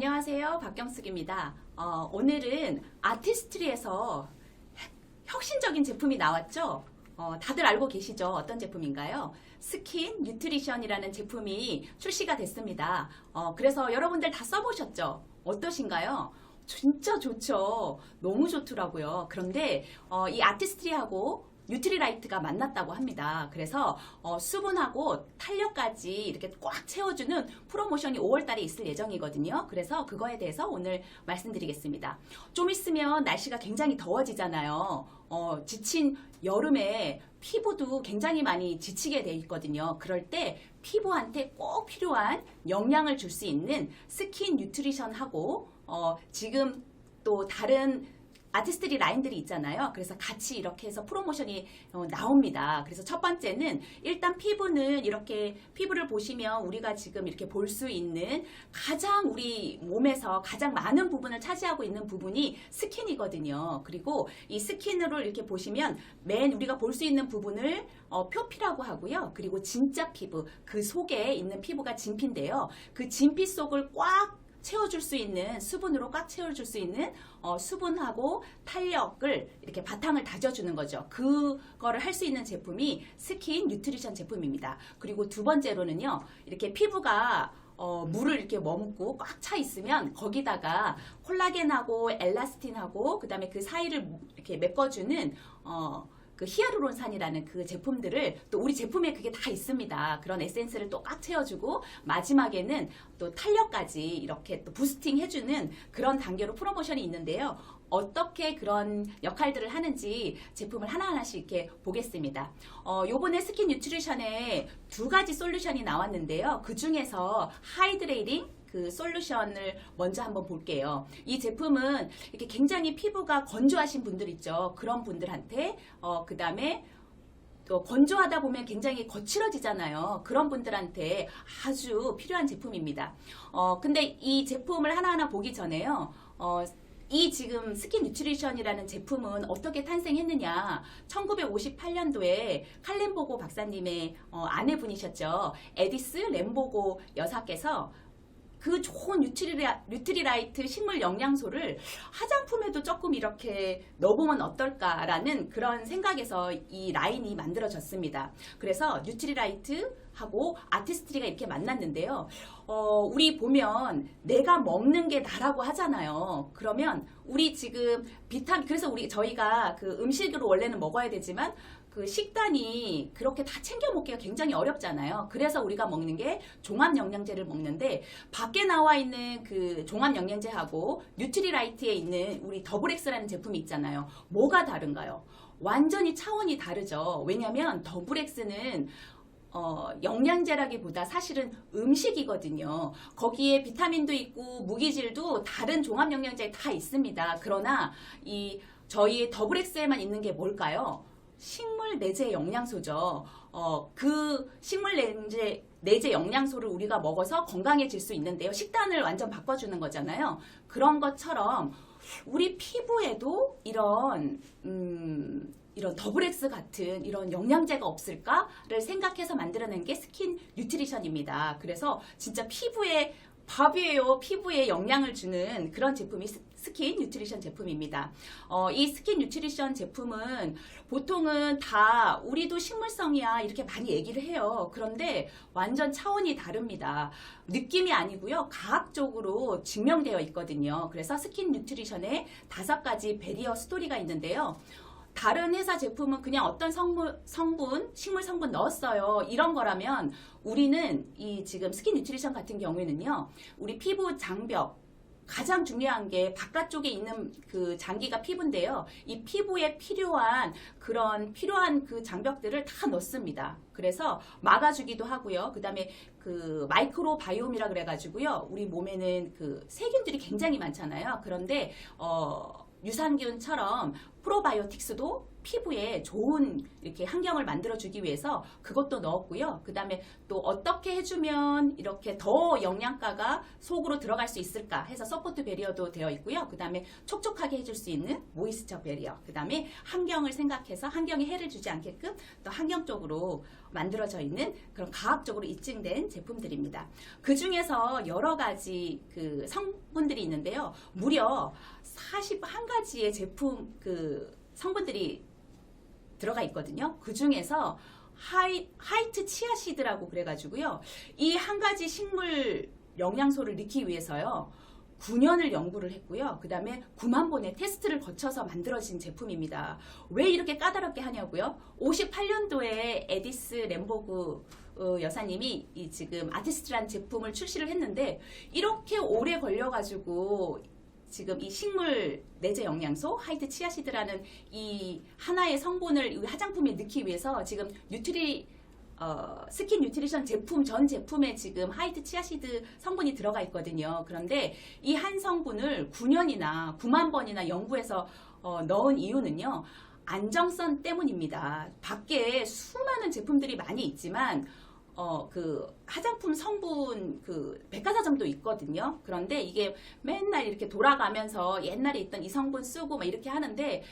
안녕하세요. 박경숙입니다. 오늘은 아티스트리에서 혁신적인 제품이 나왔죠? 다들 알고 계시죠? 어떤 제품인가요? 스킨 뉴트리션이라는 제품이 출시가 됐습니다. 그래서 여러분들 다 써보셨죠? 어떠신가요? 진짜 좋죠. 너무 좋더라고요. 그런데 이 아티스트리하고 뉴트리라이트가 만났다고 합니다. 그래서 수분하고 탄력까지 이렇게 꽉 채워주는 프로모션이 5월달에 있을 예정이거든요. 그래서 그거에 대해서 오늘 말씀드리겠습니다. 좀 있으면 날씨가 굉장히 더워지잖아요. 지친 여름에 피부도 굉장히 많이 지치게 돼 있거든요. 그럴 때 피부한테 꼭 필요한 영양을 줄 수 있는 스킨 뉴트리션하고 지금 또 다른 아티스트리 라인들이 있잖아요. 그래서 같이 이렇게 해서 프로모션이 나옵니다. 그래서 첫 번째는 일단 피부는 이렇게 피부를 보시면 우리가 지금 이렇게 볼 수 있는 가장 우리 몸에서 가장 많은 부분을 차지하고 있는 부분이 스킨이거든요. 그리고 이 스킨으로 이렇게 보시면 맨 우리가 볼 수 있는 부분을 표피라고 하고요. 그리고 진짜 피부, 그 속에 있는 피부가 진피인데요. 그 진피 속을 꽉 채워줄 수 있는 수분으로 꽉 채워줄 수 있는 수분하고 탄력을 이렇게 바탕을 다져주는 거죠. 그거를 할 수 있는 제품이 스킨 뉴트리션 제품입니다. 그리고 두 번째로는요, 이렇게 피부가 물을 이렇게 머금고 꽉 차 있으면 거기다가 콜라겐하고 엘라스틴하고 그 다음에 그 사이를 이렇게 메꿔주는 그 히아루론산이라는 그 제품들을 또 우리 제품에 그게 다 있습니다. 그런 에센스를 또 꽉 채워주고 마지막에는 또 탄력까지 이렇게 또 부스팅 해주는 그런 단계로 프로모션이 있는데요. 어떻게 그런 역할들을 하는지 제품을 하나하나씩 이렇게 보겠습니다. 요번에 스킨 뉴트리션에 두 가지 솔루션이 나왔는데요. 그 중에서 하이드레이팅 그 솔루션을 먼저 한번 볼게요. 이 제품은 이렇게 굉장히 피부가 건조하신 분들 있죠. 그런 분들한테 그 다음에 또 건조하다 보면 굉장히 거칠어지잖아요. 그런 분들한테 아주 필요한 제품입니다. 근데 이 제품을 하나하나 보기 전에요. 이 지금 스킨 뉴트리션이라는 제품은 어떻게 탄생했느냐. 1958년도에 칼렌보고 박사님의 아내분이셨죠. 에디스 램보고 여사께서 그 좋은 뉴트리라이트 식물 영양소를 화장품에도 조금 이렇게 넣어보면 어떨까라는 그런 생각에서 이 라인이 만들어졌습니다. 그래서 뉴트리라이트하고 아티스트리가 이렇게 만났는데요. 우리 보면 내가 먹는 게 나라고 하잖아요. 그러면 우리 지금 그래서 저희가 그 음식으로 원래는 먹어야 되지만 그 식단이 그렇게 다 챙겨 먹기가 굉장히 어렵잖아요. 그래서 우리가 먹는 게 종합영양제를 먹는데 밖에 나와 있는 그 종합영양제하고 뉴트리라이트에 있는 우리 더블엑스라는 제품이 있잖아요. 뭐가 다른가요? 완전히 차원이 다르죠. 왜냐하면 더블엑스는 영양제라기보다 사실은 음식이거든요. 거기에 비타민도 있고 무기질도 다른 종합영양제에 다 있습니다. 그러나 저희 더블엑스에만 있는 게 뭘까요? 식물 내재 영양소죠. 그 식물 내재 영양소를 우리가 먹어서 건강해질 수 있는데요. 식단을 완전 바꿔주는 거잖아요. 그런 것처럼 우리 피부에도 이런 더블엑스 같은 이런 영양제가 없을까를 생각해서 만들어낸 게 스킨 뉴트리션입니다. 그래서 진짜 피부에 밥이에요. 피부에 영양을 주는 그런 제품이 스킨 뉴트리션 제품입니다. 이 스킨 뉴트리션 제품은 보통은 다 우리도 식물성이야 이렇게 많이 얘기를 해요. 그런데 완전 차원이 다릅니다. 느낌이 아니고요. 과학적으로 증명되어 있거든요. 그래서 스킨 뉴트리션에 5가지 배리어 스토리가 있는데요. 다른 회사 제품은 그냥 어떤 식물 성분 넣었어요. 이런 거라면 우리는 이 지금 스킨 뉴트리션 같은 경우에는요. 우리 피부 장벽 가장 중요한 게 바깥쪽에 있는 그 장기가 피부인데요. 이 피부에 필요한 그 장벽들을 다 넣습니다. 그래서 막아주기도 하고요. 그 다음에 그 마이크로바이옴이라 그래가지고요. 우리 몸에는 그 세균들이 굉장히 많잖아요. 그런데 유산균처럼 프로바이오틱스도 피부에 좋은 이렇게 환경을 만들어주기 위해서 그것도 넣었고요. 그 다음에 또 어떻게 해주면 이렇게 더 영양가가 속으로 들어갈 수 있을까 해서 서포트 베리어도 되어 있고요. 그 다음에 촉촉하게 해줄 수 있는 모이스처 베리어. 그 다음에 환경을 생각해서 환경에 해를 주지 않게끔 또 환경적으로 만들어져 있는 그런 과학적으로 입증된 제품들입니다. 그 중에서 여러 가지 그 성분들이 있는데요. 무려 41가지의 제품 그 성분들이 들어가 있거든요. 그 중에서 화이트 치아시드라고 그래가지고요. 이 한 가지 식물 영양소를 넣기 위해서요. 9년을 연구를 했고요. 그 다음에 9만 번의 테스트를 거쳐서 만들어진 제품입니다. 왜 이렇게 까다롭게 하냐고요? 58년도에 에디스 램보그 여사님이 이 지금 아티스트라는 제품을 출시를 했는데 이렇게 오래 걸려가지고 지금 이 식물 내재 영양소 화이트 치아시드라는 이 하나의 성분을 이 화장품에 넣기 위해서 지금 스킨 뉴트리션 제품 전 제품에 지금 화이트 치아시드 성분이 들어가 있거든요. 그런데 이 한 성분을 9년이나 9만 번이나 연구해서 넣은 이유는요. 안정성 때문입니다. 밖에 수많은 제품들이 많이 있지만 그 화장품 성분 그 백화사전도 있거든요. 그런데 이게 맨날 이렇게 돌아가면서 옛날에 있던 이 성분 쓰고 막 이렇게 하는데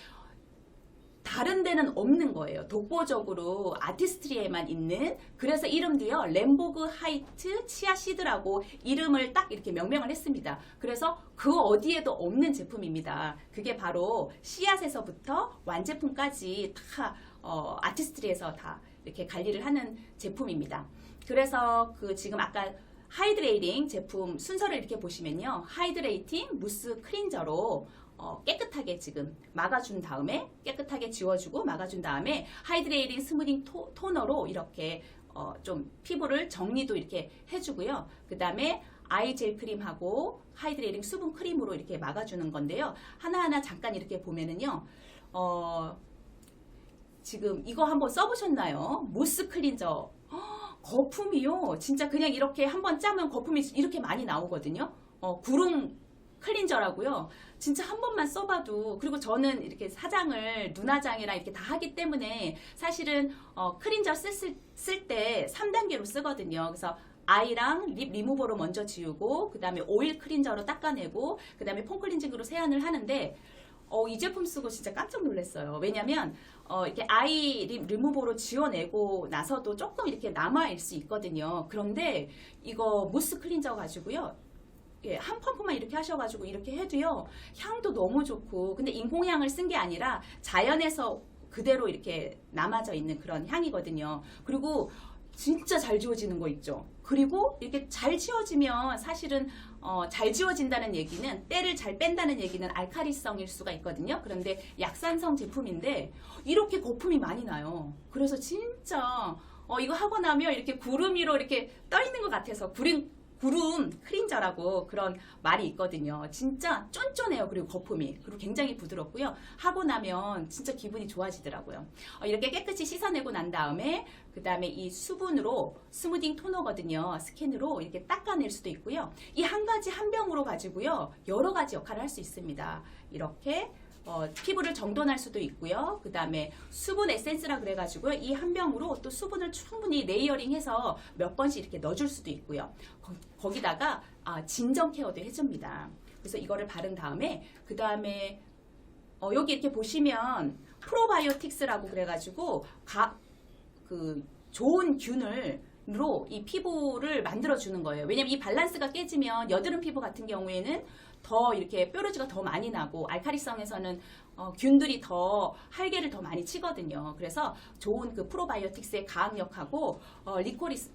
다른 데는 없는 거예요. 독보적으로 아티스트리에만 있는. 그래서 이름도요. 램보그 화이트 치아시드라고 이름을 딱 이렇게 명명을 했습니다. 그래서 그 어디에도 없는 제품입니다. 그게 바로 씨앗에서부터 완제품까지 다 아티스트리에서 다 이렇게 관리를 하는 제품입니다. 그래서 그 지금 아까 하이드레이팅 제품 순서를 이렇게 보시면요. 하이드레이팅 무스 클린저로 깨끗하게 지금 막아준 다음에 깨끗하게 지워주고 막아준 다음에 하이드레이팅 스무딩 토너로 이렇게 좀 피부를 정리도 이렇게 해주고요. 그 다음에 아이 젤 크림하고 하이드레이팅 수분 크림으로 이렇게 막아주는 건데요. 하나하나 잠깐 이렇게 보면은요. 지금 이거 한번 써보셨나요? 모스 클린저. 거품이요. 진짜 그냥 이렇게 한번 짜면 거품이 이렇게 많이 나오거든요. 구름 클린저라고요. 진짜 한 번만 써봐도 그리고 저는 이렇게 사장을 눈화장이랑 이렇게 다 하기 때문에 사실은 클린저 쓸 때 3단계로 쓰거든요. 그래서 아이랑 립 리무버로 먼저 지우고 그 다음에 오일 클린저로 닦아내고 그 다음에 폼 클렌징으로 세안을 하는데 이 제품 쓰고 진짜 깜짝 놀랐어요. 왜냐면 이렇게 아이 립 리무버로 지워내고 나서도 조금 이렇게 남아있을 수 있거든요. 그런데 이거 무스 클린저 가지고요. 예, 한 펌프만 이렇게 하셔가지고 이렇게 해도요. 향도 너무 좋고 근데 인공향을 쓴 게 아니라 자연에서 그대로 이렇게 남아져 있는 그런 향이거든요. 그리고 진짜 잘 지워지는 거 있죠. 그리고 이렇게 잘 지워지면 사실은 잘 지워진다는 얘기는 때를 잘 뺀다는 얘기는 알카리성일 수가 있거든요. 그런데 약산성 제품인데 이렇게 거품이 많이 나요. 그래서 진짜 이거 하고 나면 이렇게 구름 위로 이렇게 떠 있는 것 같아서 구름 클린저라고 그런 말이 있거든요. 진짜 쫀쫀해요. 그리고 거품이. 그리고 굉장히 부드럽고요. 하고 나면 진짜 기분이 좋아지더라고요. 이렇게 깨끗이 씻어내고 난 다음에 그 다음에 이 수분으로 스무딩 토너거든요. 스킨으로 이렇게 닦아낼 수도 있고요. 이 한 가지 한 병으로 가지고요. 여러 가지 역할을 할 수 있습니다. 이렇게 피부를 정돈할 수도 있고요. 그 다음에 수분 에센스라 그래가지고요. 이 한 병으로 또 수분을 충분히 레이어링해서 몇 번씩 이렇게 넣어줄 수도 있고요. 거기다가 진정 케어도 해줍니다. 그래서 이거를 바른 다음에 그 다음에 여기 이렇게 보시면 프로바이오틱스라고 그래가지고 그 좋은 균으로 이 피부를 만들어주는 거예요. 왜냐면 이 밸런스가 깨지면 여드름 피부 같은 경우에는 더 이렇게 뾰루지가 더 많이 나고 알카리성에서는 균들이 더 활개를 더 많이 치거든요. 그래서 좋은 그 프로바이오틱스의 가항력하고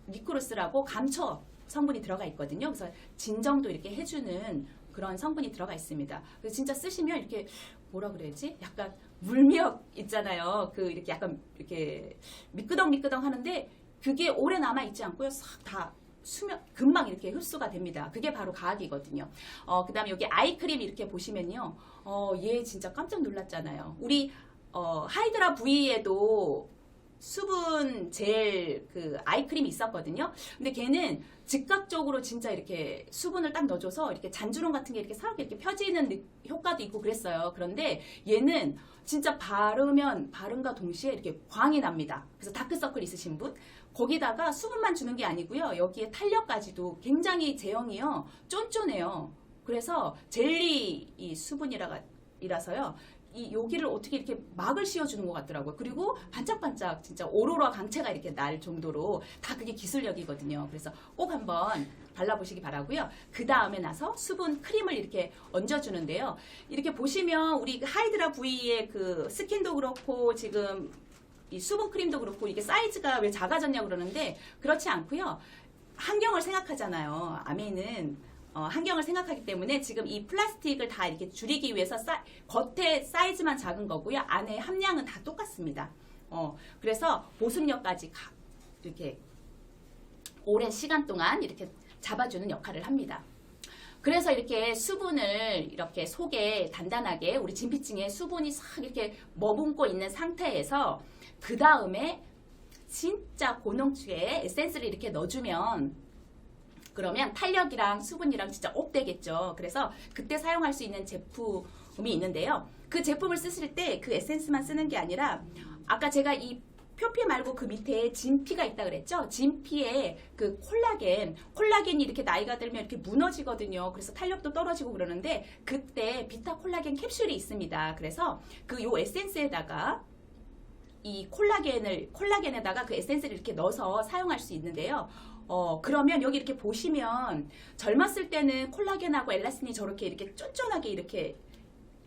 리코르스라고 감초 성분이 들어가 있거든요. 그래서 진정도 이렇게 해주는 그런 성분이 들어가 있습니다. 그래서 진짜 쓰시면 이렇게 뭐라 그래야지? 약간 물미역 있잖아요. 그 이렇게 약간 이렇게 미끄덩미끄덩 하는데 그게 오래 남아 있지 않고요. 싹 다 금방 이렇게 흡수가 됩니다. 그게 바로 과학이거든요. 그 다음에 여기 아이크림 이렇게 보시면요. 얘 진짜 깜짝 놀랐잖아요. 우리 하이드라 부위에도 수분 젤 그 아이크림이 있었거든요. 근데 걔는 즉각적으로 진짜 이렇게 수분을 딱 넣어줘서 이렇게 잔주름 같은 게 이렇게 싹 이렇게 펴지는 효과도 있고 그랬어요. 그런데 얘는 진짜 바름과 동시에 이렇게 광이 납니다. 그래서 다크서클 있으신 분, 거기다가 수분만 주는 게 아니고요. 여기에 탄력까지도 굉장히 제형이요. 쫀쫀해요. 그래서 젤리 이 수분이라서요. 이 여기를 어떻게 이렇게 막을 씌워주는 것 같더라고요. 그리고 반짝반짝 진짜 오로라 강체가 이렇게 날 정도로 다 그게 기술력이거든요. 그래서 꼭 한번 발라보시기 바라고요. 그 다음에 나서 수분 크림을 이렇게 얹어주는데요. 이렇게 보시면 우리 하이드라 부위의 그 스킨도 그렇고 지금 이 수분 크림도 그렇고 이게 사이즈가 왜 작아졌냐고 그러는데 그렇지 않고요. 환경을 생각하잖아요. 아메는 환경을 생각하기 때문에 지금 이 플라스틱을 다 이렇게 줄이기 위해서 겉에 사이즈만 작은 거고요. 안에 함량은 다 똑같습니다. 그래서 보습력까지 이렇게 오랜 시간 동안 이렇게 잡아주는 역할을 합니다. 그래서 이렇게 수분을 이렇게 속에 단단하게 우리 진피층에 수분이 싹 이렇게 머금고 있는 상태에서 그 다음에 진짜 고농축의 에센스를 이렇게 넣어주면 그러면 탄력이랑 수분이랑 진짜 업 되겠죠. 그래서 그때 사용할 수 있는 제품이 있는데요. 그 제품을 쓰실 때 그 에센스만 쓰는 게 아니라 아까 제가 이 표피 말고 그 밑에 진피가 있다 그랬죠. 진피에 그 콜라겐이 이렇게 나이가 들면 이렇게 무너지거든요. 그래서 탄력도 떨어지고 그러는데 그때 비타 콜라겐 캡슐이 있습니다. 그래서 그 요 에센스에다가 이 콜라겐에다가 그 에센스를 이렇게 넣어서 사용할 수 있는데요. 그러면 여기 이렇게 보시면 젊었을 때는 콜라겐하고 엘라스틴이 저렇게 이렇게 쫀쫀하게 이렇게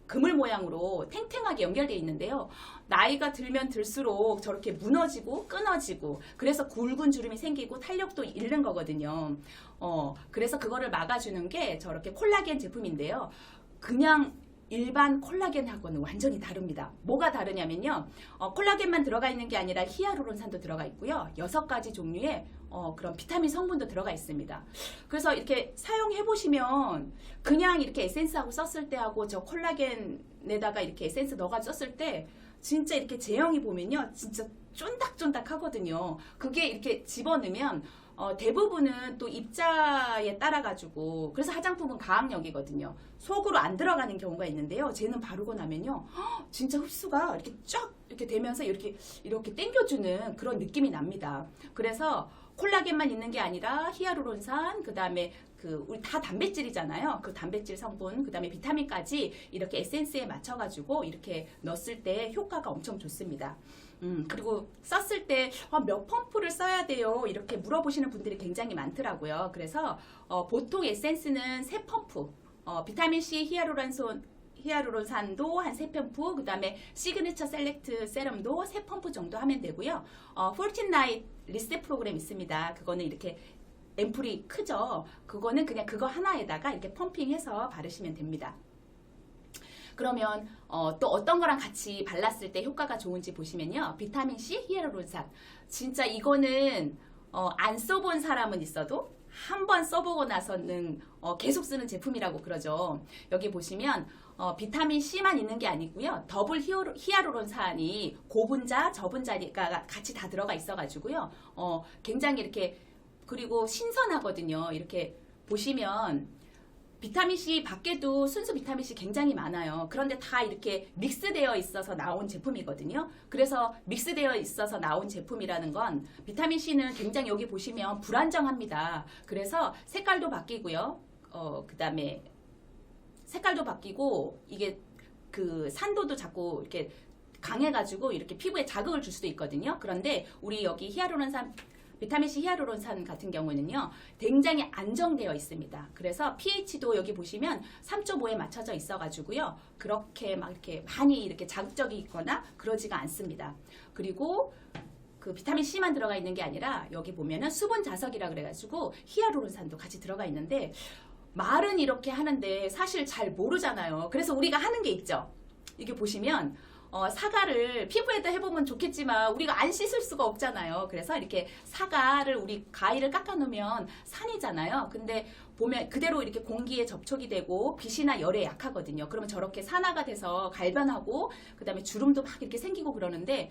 그물 모양으로 탱탱하게 연결되어 있는데요. 나이가 들면 들수록 저렇게 무너지고 끊어지고 그래서 굵은 주름이 생기고 탄력도 잃는 거거든요. 그래서 그거를 막아주는 게 저렇게 콜라겐 제품인데요. 그냥 일반 콜라겐하고는 완전히 다릅니다. 뭐가 다르냐면요. 콜라겐만 들어가 있는 게 아니라 히아루론산도 들어가 있고요. 6가지 종류의 그런 비타민 성분도 들어가 있습니다. 그래서 이렇게 사용해 보시면 그냥 이렇게 에센스하고 썼을 때하고 저 콜라겐에다가 이렇게 에센스 넣어가지고 썼을 때 진짜 이렇게 제형이 보면요. 진짜 쫀득쫀득 하거든요. 그게 이렇게 집어넣으면 대부분은 또 입자에 따라가지고 그래서 화장품은 가학력이거든요. 속으로 안 들어가는 경우가 있는데요. 쟤는 바르고 나면요. 진짜 흡수가 이렇게 쫙 이렇게 되면서 이렇게 당겨주는 그런 느낌이 납니다. 그래서 콜라겐만 있는 게 아니라 히아루론산, 그 다음에 우리 다 단백질이잖아요. 그 단백질 성분, 그 다음에 비타민까지 이렇게 에센스에 맞춰가지고 이렇게 넣었을 때 효과가 엄청 좋습니다. 그리고 썼을 때 몇 펌프를 써야 돼요? 이렇게 물어보시는 분들이 굉장히 많더라고요. 그래서 보통 에센스는 3펌프, 비타민C 히아루론산도 한 3펌프, 그 다음에 시그니처 셀렉트 세럼도 3펌프 정도 하면 되고요. 14나잇 리셋 프로그램 있습니다. 그거는 이렇게 앰플이 크죠. 그거는 그냥 그거 하나에다가 이렇게 펌핑해서 바르시면 됩니다. 그러면 또 어떤 거랑 같이 발랐을 때 효과가 좋은지 보시면요. 비타민C 히아루론산. 진짜 이거는 안 써본 사람은 있어도 한 번 써보고 나서는 계속 쓰는 제품이라고 그러죠. 여기 보시면 비타민C만 있는 게 아니고요. 더블 히아루론산이 고분자, 저분자가 같이 다 들어가 있어가지고요. 굉장히 이렇게 그리고 신선하거든요. 이렇게 보시면 비타민C 밖에도 순수 비타민C 굉장히 많아요. 그런데 다 이렇게 믹스되어 있어서 나온 제품이거든요. 그래서 믹스되어 있어서 나온 제품이라는 건 비타민C는 굉장히 여기 보시면 불안정합니다. 그래서 색깔도 바뀌고요. 그 다음에 색깔도 바뀌고 이게 그 산도도 자꾸 이렇게 강해가지고 이렇게 피부에 자극을 줄 수도 있거든요. 그런데 우리 여기 히아루론산 비타민C 히아루론산 같은 경우는요. 굉장히 안정되어 있습니다. 그래서 pH도 여기 보시면 3.5에 맞춰져 있어가지고요. 그렇게 막 이렇게 많이 이렇게 자극적이 있거나 그러지가 않습니다. 그리고 그 비타민C만 들어가 있는 게 아니라 여기 보면은 수분 자석이라 그래가지고 히아루론산도 같이 들어가 있는데 말은 이렇게 하는데 사실 잘 모르잖아요. 그래서 우리가 하는 게 있죠. 이게 보시면 사과를 피부에다 해보면 좋겠지만 우리가 안 씻을 수가 없잖아요. 그래서 이렇게 사과를 우리 가위를 깎아 놓으면 산이잖아요. 근데 보면 그대로 이렇게 공기에 접촉이 되고 빛이나 열에 약하거든요. 그러면 저렇게 산화가 돼서 갈변하고 그 다음에 주름도 막 이렇게 생기고 그러는데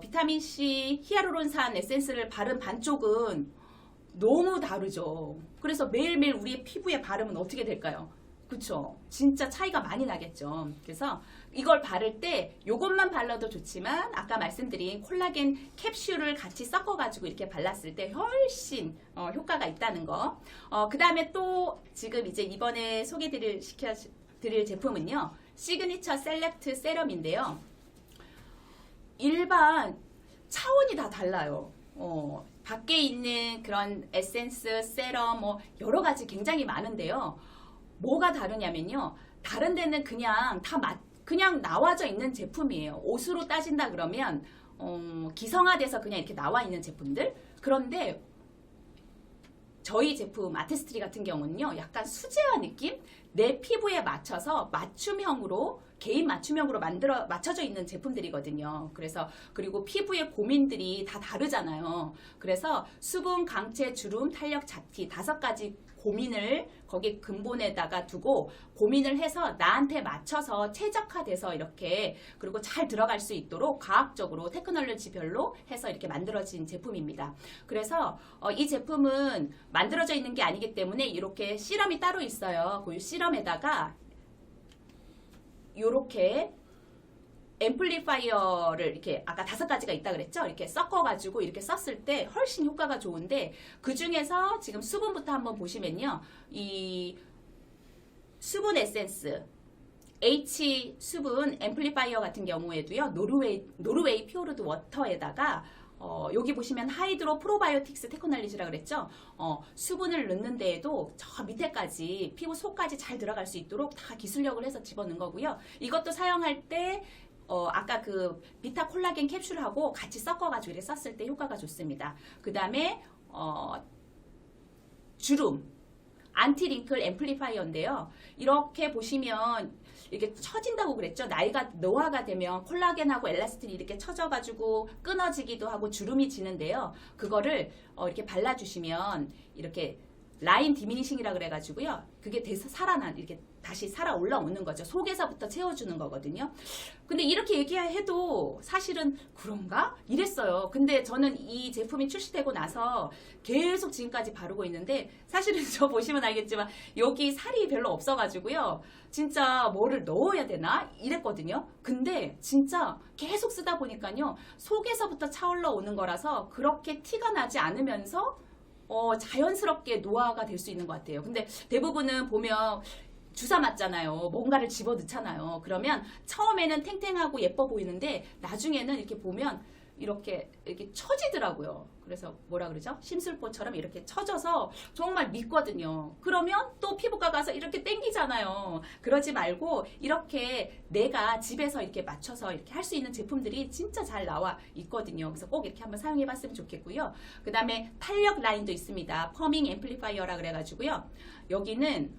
비타민C 히알루론산 에센스를 바른 반쪽은 너무 다르죠. 그래서 매일매일 우리의 피부에 바르면 어떻게 될까요? 그쵸? 진짜 차이가 많이 나겠죠. 그래서 이걸 바를 때 이것만 발라도 좋지만 아까 말씀드린 콜라겐 캡슐을 같이 섞어가지고 이렇게 발랐을 때 훨씬 효과가 있다는 거. 그 다음에 또 지금 이제 이번에 소개드릴 제품은요. 시그니처 셀렉트 세럼인데요. 일반 차원이 다 달라요. 밖에 있는 그런 에센스, 세럼 뭐 여러 가지 굉장히 많은데요. 뭐가 다르냐면요. 다른 데는 그냥 그냥 나와져 있는 제품이에요. 옷으로 따진다 그러면 기성화돼서 그냥 이렇게 나와 있는 제품들. 그런데 저희 제품 아티스트리 같은 경우는요. 약간 수제화 느낌? 내 피부에 맞춰서 맞춤형으로 개인 맞춤형으로 맞춰져 있는 제품들이거든요. 그래서 그리고 피부의 고민들이 다 다르잖아요. 그래서 수분, 강체, 주름, 탄력, 잡티 5가지 고민을 거기 근본에다가 두고 고민을 해서 나한테 맞춰서 최적화돼서 이렇게 그리고 잘 들어갈 수 있도록 과학적으로 테크놀로지별로 해서 이렇게 만들어진 제품입니다. 그래서 이 제품은 만들어져 있는 게 아니기 때문에 이렇게 시럼이 따로 있어요. 그 시럼에다가 이렇게 앰플리파이어를 이렇게 아까 5가지가 있다 그랬죠? 이렇게 섞어가지고 이렇게 썼을 때 훨씬 효과가 좋은데 그 중에서 지금 수분부터 한번 보시면요. 이 수분 에센스 H 수분 앰플리파이어 같은 경우에도요. 노르웨이 퓨어르드 워터에다가 여기 보시면 하이드로 프로바이오틱스 테크놀로지라 그랬죠. 수분을 넣는 데에도 저 밑에까지 피부 속까지 잘 들어갈 수 있도록 다 기술력을 해서 집어넣은 거고요. 이것도 사용할 때 아까 그 비타 콜라겐 캡슐하고 같이 섞어가지고 이렇게 썼을 때 효과가 좋습니다. 그 다음에 주름 안티링클 앰플리파이어인데요. 이렇게 보시면 이렇게 처진다고 그랬죠. 나이가 노화가 되면 콜라겐하고 엘라스틴이 이렇게 처져가지고 끊어지기도 하고 주름이 지는데요. 그거를 이렇게 발라주시면 이렇게 라인 디미니싱이라 그래가지고요. 그게 돼서 이렇게 다시 살아 올라오는 거죠. 속에서부터 채워주는 거거든요. 근데 이렇게 얘기해도 사실은 그런가? 이랬어요. 근데 저는 이 제품이 출시되고 나서 계속 지금까지 바르고 있는데 사실은 저 보시면 알겠지만 여기 살이 별로 없어가지고요. 진짜 뭐를 넣어야 되나? 이랬거든요. 근데 진짜 계속 쓰다 보니까요. 속에서부터 차올라 오는 거라서 그렇게 티가 나지 않으면서 자연스럽게 노화가 될 수 있는 것 같아요. 근데 대부분은 보면 주사 맞잖아요. 뭔가를 집어넣잖아요. 그러면 처음에는 탱탱하고 예뻐 보이는데 나중에는 이렇게 보면 이렇게 처지더라고요. 그래서 뭐라 그러죠? 심술보처럼 이렇게 처져서 정말 밉거든요. 그러면 또 피부과 가서 이렇게 땡기잖아요. 그러지 말고 이렇게 내가 집에서 이렇게 맞춰서 이렇게 할 수 있는 제품들이 진짜 잘 나와 있거든요. 그래서 꼭 이렇게 한번 사용해 봤으면 좋겠고요. 그 다음에 탄력 라인도 있습니다. 펌밍 앰플리파이어라 그래가지고요. 여기는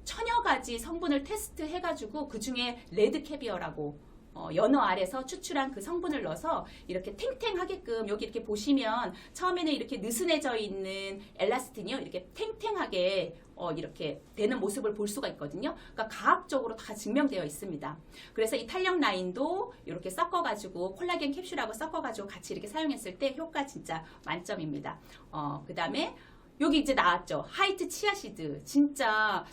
천여 가지 성분을 테스트 해가지고 그 중에 레드 캐비어라고 연어 알에서 추출한 그 성분을 넣어서 이렇게 탱탱하게끔 여기 이렇게 보시면 처음에는 이렇게 느슨해져 있는 엘라스틴이요. 이렇게 탱탱하게 이렇게 되는 모습을 볼 수가 있거든요. 그러니까 과학적으로 다 증명되어 있습니다. 그래서 이 탄력 라인도 이렇게 섞어가지고 콜라겐 캡슐하고 섞어가지고 같이 이렇게 사용했을 때 효과 진짜 만점입니다. 그 다음에 여기 이제 나왔죠. 하이트 치아시드. 진짜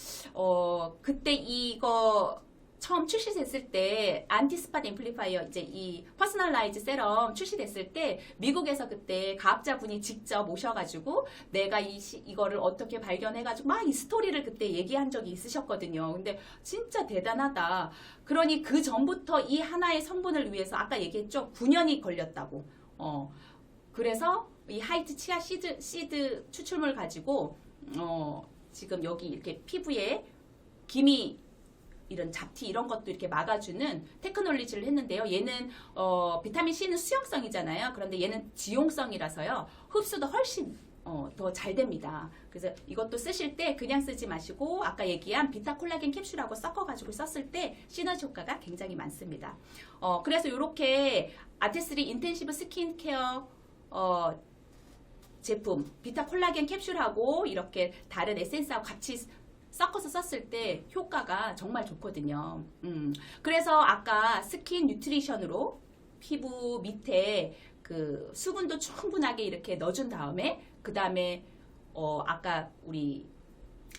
그때 이거 처음 출시됐을 때 안티스팟 앰플리파이어 이제 이 퍼스널라이즈 세럼 출시됐을 때 미국에서 그때 과학자분이 직접 오셔가지고 내가 이거를 어떻게 발견해가지고 막 이 스토리를 그때 얘기한 적이 있으셨거든요. 근데 진짜 대단하다. 그러니 그 전부터 이 하나의 성분을 위해서 아까 얘기했죠. 9년이 걸렸다고. 그래서 이 하이트 치아 시드 추출물 가지고 지금 여기 이렇게 피부에 기미 이런 잡티 이런 것도 이렇게 막아주는 테크놀로지를 했는데요. 얘는 비타민 C는 수용성이잖아요. 그런데 얘는 지용성이라서요. 흡수도 훨씬 더 잘 됩니다. 그래서 이것도 쓰실 때 그냥 쓰지 마시고 아까 얘기한 비타 콜라겐 캡슐하고 섞어가지고 썼을 때 시너지 효과가 굉장히 많습니다. 그래서 이렇게 아티스리 인텐시브 스킨케어 제품 비타 콜라겐 캡슐하고 이렇게 다른 에센스하고 같이 섞어서 썼을 때 효과가 정말 좋거든요. 그래서 아까 스킨 뉴트리션으로 피부 밑에 그 수분도 충분하게 이렇게 넣어준 다음에 그 다음에 아까 우리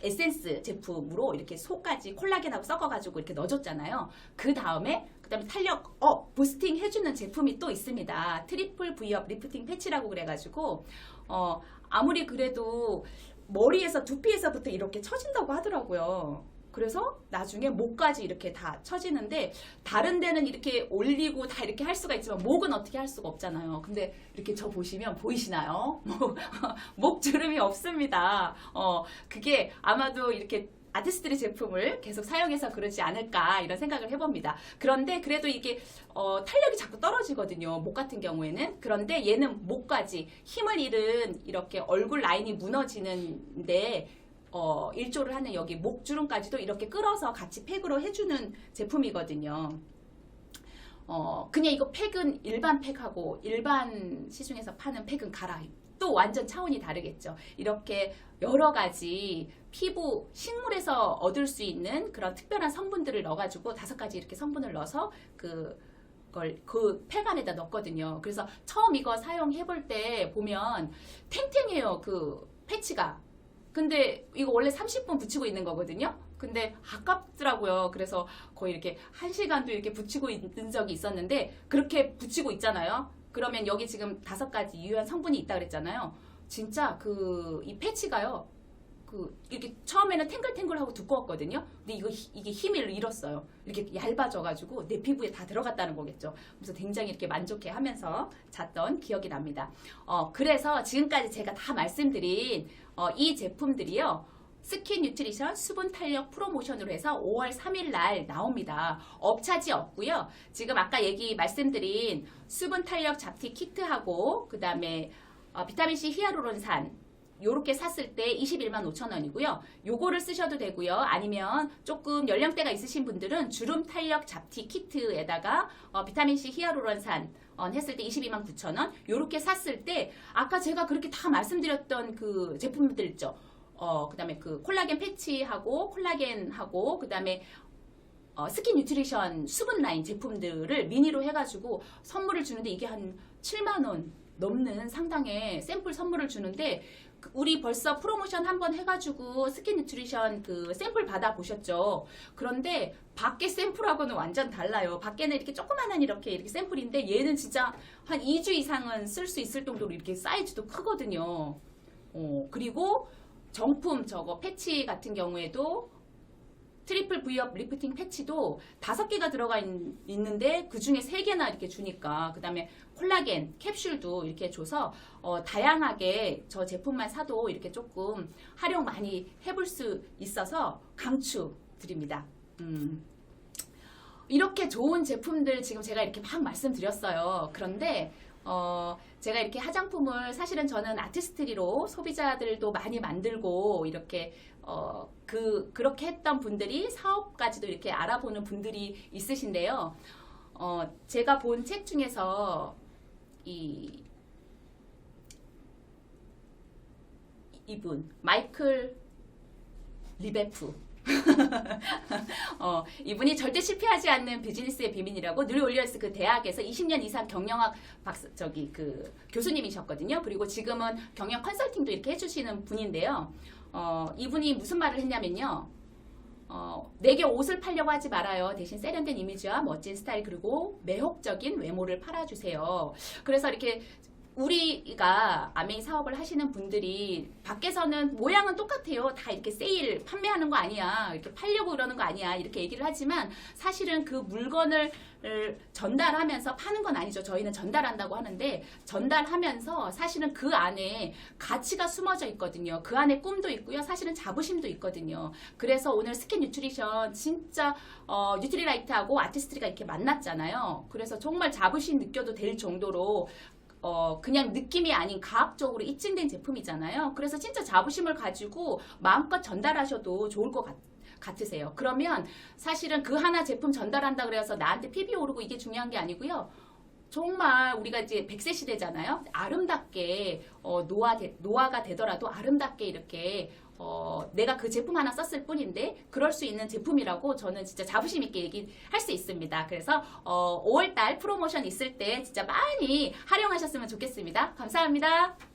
에센스 제품으로 이렇게 속까지 콜라겐하고 섞어가지고 이렇게 넣어줬잖아요. 그 다음에 탄력 부스팅 해주는 제품이 또 있습니다. 트리플 V업 리프팅 패치라고 그래가지고 아무리 그래도 머리에서 두피에서부터 이렇게 처진다고 하더라고요. 그래서 나중에 목까지 이렇게 다 처지는데 다른 데는 이렇게 올리고 다 이렇게 할 수가 있지만 목은 어떻게 할 수가 없잖아요. 근데 이렇게 저 보시면 보이시나요? 목 주름이 없습니다. 그게 아마도 이렇게 아티스트리 제품을 계속 사용해서 그러지 않을까 이런 생각을 해봅니다. 그런데 그래도 이게 탄력이 자꾸 떨어지거든요. 목 같은 경우에는. 그런데 얘는 목까지 힘을 잃은 이렇게 얼굴 라인이 무너지는데 일조를 하는 여기 목주름까지도 이렇게 끌어서 같이 팩으로 해주는 제품이거든요. 그냥 이거 팩은 일반 팩하고 일반 시중에서 파는 팩은 또 완전 차원이 다르겠죠. 이렇게 여러 가지 피부 식물에서 얻을 수 있는 그런 특별한 성분들을 넣어가지고 5가지 이렇게 성분을 넣어서 그 팩 안에다 넣었거든요. 그래서 처음 이거 사용해볼 때 보면 탱탱해요. 그 패치가. 근데 이거 원래 30분 붙이고 있는 거거든요. 근데 아깝더라고요. 그래서 거의 이렇게 1시간도 이렇게 붙이고 있는 적이 있었는데 그렇게 붙이고 있잖아요. 그러면 여기 지금 5가지 유효한 성분이 있다 그랬잖아요. 진짜 이 패치가요. 이렇게 처음에는 탱글탱글하고 두꺼웠거든요. 근데 이게 힘을 잃었어요. 이렇게 얇아져가지고 내 피부에 다 들어갔다는 거겠죠. 그래서 굉장히 이렇게 만족해 하면서 잤던 기억이 납니다. 그래서 지금까지 제가 다 말씀드린 이 제품들이요. 스킨 뉴트리션 수분 탄력 프로모션으로 해서 5월 3일 날 나옵니다. 업차지 없고요. 지금 아까 말씀드린 수분 탄력 잡티 키트하고 그 다음에 비타민C 히아루론산 요렇게 샀을 때 21만 5천 원이고요. 요거를 쓰셔도 되고요. 아니면 조금 연령대가 있으신 분들은 주름 탄력 잡티 키트에다가 비타민C 히아루론산 했을 때 22만 9천 원. 요렇게 샀을 때 아까 제가 그렇게 다 말씀드렸던 그 제품들 있죠. 그 다음에 그 콜라겐 패치하고 콜라겐하고 그 다음에 스킨 뉴트리션 수분 라인 제품들을 미니로 해가지고 선물을 주는데 이게 한 7만 원 넘는 상당의 샘플 선물을 주는데 우리 벌써 프로모션 한번 해가지고 스킨 뉴트리션 그 샘플 받아보셨죠? 그런데 밖에 샘플하고는 완전 달라요. 밖에는 이렇게 조그만한 이렇게 샘플인데 얘는 진짜 한 2주 이상은 쓸 수 있을 정도로 이렇게 사이즈도 크거든요. 그리고 정품 저거 패치 같은 경우에도 트리플 V업 리프팅 패치도 5개가 들어가 있는데 그 중에 3개나 이렇게 주니까 그 다음에 콜라겐 캡슐도 이렇게 줘서 다양하게 저 제품만 사도 이렇게 조금 활용 많이 해볼 수 있어서 강추드립니다. 이렇게 좋은 제품들 지금 제가 이렇게 막 말씀드렸어요. 그런데 제가 이렇게 화장품을 사실은 저는 아티스트리로 소비자들도 많이 만들고 이렇게 그렇게 했던 분들이 사업까지도 이렇게 알아보는 분들이 있으신데요. 제가 본 책 중에서 이분 마이클 리베프 이분이 절대 실패하지 않는 비즈니스의 비밀이라고 뉴 올리언스 그 대학에서 20년 이상 경영학 그 교수님이셨거든요. 그리고 지금은 경영 컨설팅도 이렇게 해주시는 분인데요. 이분이 무슨 말을 했냐면요. 내게 옷을 팔려고 하지 말아요. 대신 세련된 이미지와 멋진 스타일 그리고 매혹적인 외모를 팔아주세요. 그래서 이렇게 우리가 아메이 사업을 하시는 분들이 밖에서는 모양은 똑같아요. 다 이렇게 세일 판매하는 거 아니야. 이렇게 팔려고 그러는 거 아니야. 이렇게 얘기를 하지만 사실은 그 물건을 전달하면서 파는 건 아니죠. 저희는 전달한다고 하는데 전달하면서 사실은 그 안에 가치가 숨어져 있거든요. 그 안에 꿈도 있고요. 사실은 자부심도 있거든요. 그래서 오늘 스킨 뉴트리션 진짜 뉴트리라이트하고 아티스트리가 이렇게 만났잖아요. 그래서 정말 자부심 느껴도 될 정도로 그냥 느낌이 아닌 과학적으로 입증된 제품이잖아요. 그래서 진짜 자부심을 가지고 마음껏 전달하셔도 좋을 것 같으세요. 그러면 사실은 그 하나 제품 전달한다 그래서 나한테 PB 오르고 이게 중요한 게 아니고요. 정말 우리가 이제 100세 시대잖아요. 아름답게 노화가 되더라도 아름답게 이렇게 내가 그 제품 하나 썼을 뿐인데 그럴 수 있는 제품이라고 저는 진짜 자부심 있게 얘기할 수 있습니다. 그래서 5월달 프로모션 있을 때 진짜 많이 활용하셨으면 좋겠습니다. 감사합니다.